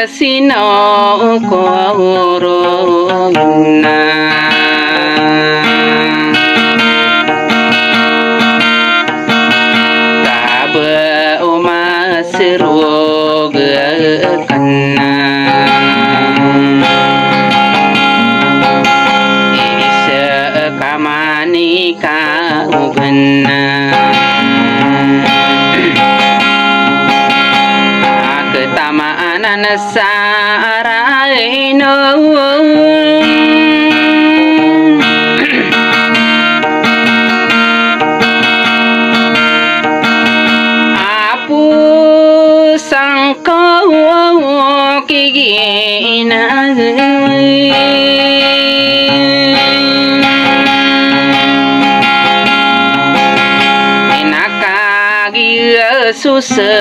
Sino corona kabe umat seru gekana isa kamani kau benar Nasaraino Apu sangko kigina Inakagi susekana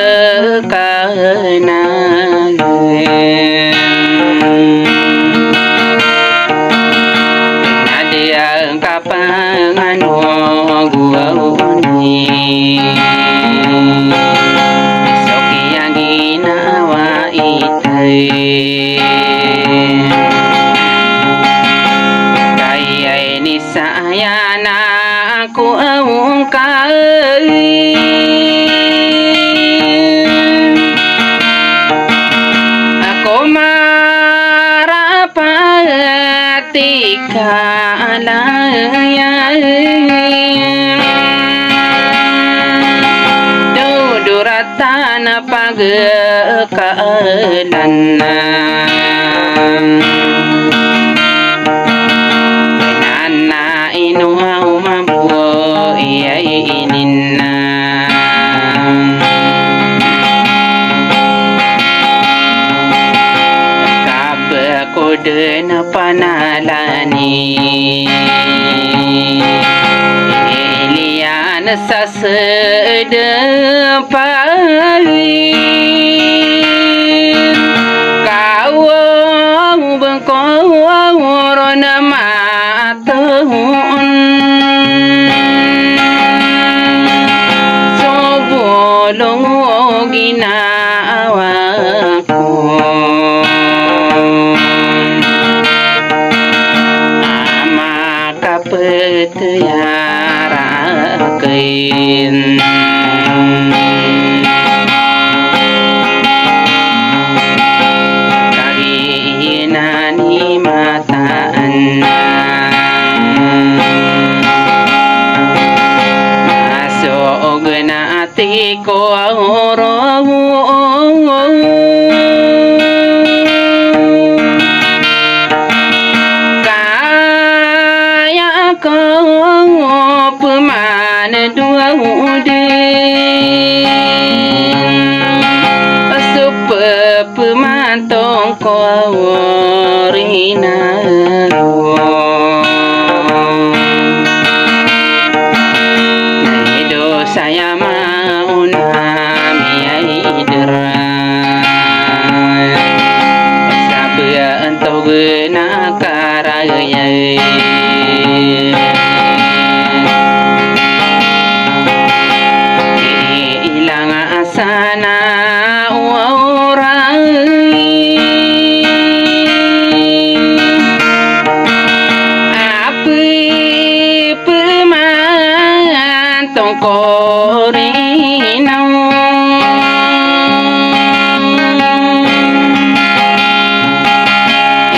Duduratan pagekalan Nana inu mau mampu iya inina Kabe kode na panalani Ilian sasedepari Kau bengkor matahun Sebelum ginawaku Maka petayarakin Kaginani mataan Masuk na atiko Kaya kau peman dua Super pemantong kau rina Saya mau nami derai Sabya entau gena karaya Hilang asana orang Apa pemantong korino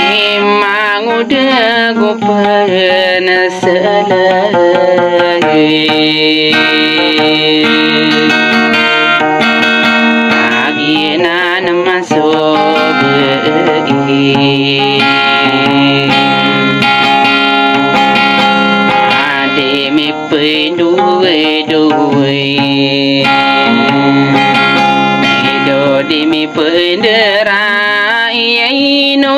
Emang udah gue pernah selesai Aginan masuk begi Ade mi pendue-due Ido di mi penderai no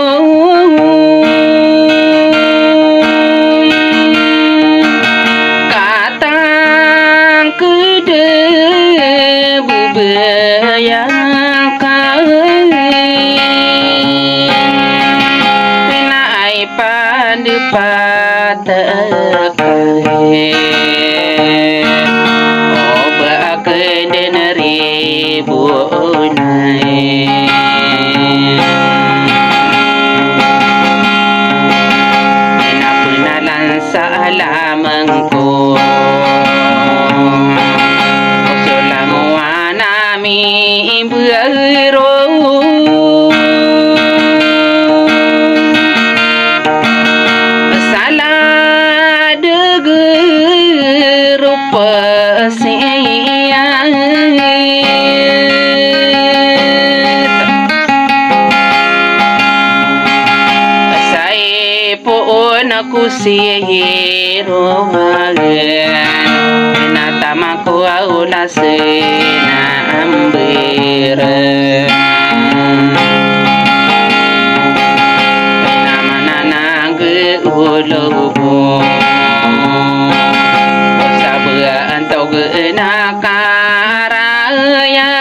sihiro magen natamaku aulasena ambere namana ge ulobo sabua antau ge nakara ya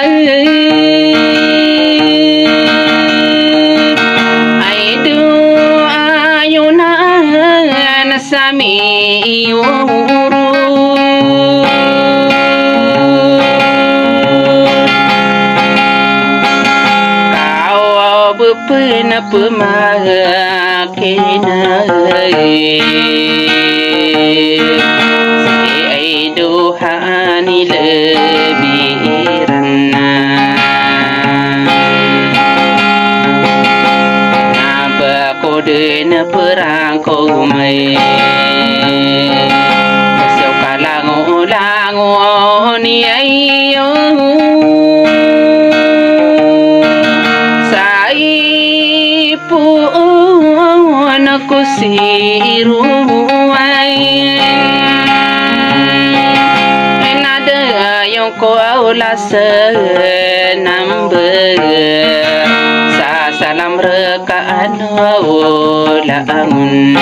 sami uru kau bepena pemakina si duhani lebih renah dena perangko mai masuk kalango ni ayo sai pun aku siruai nada yang kau lasa nambe salam rekaan wala angun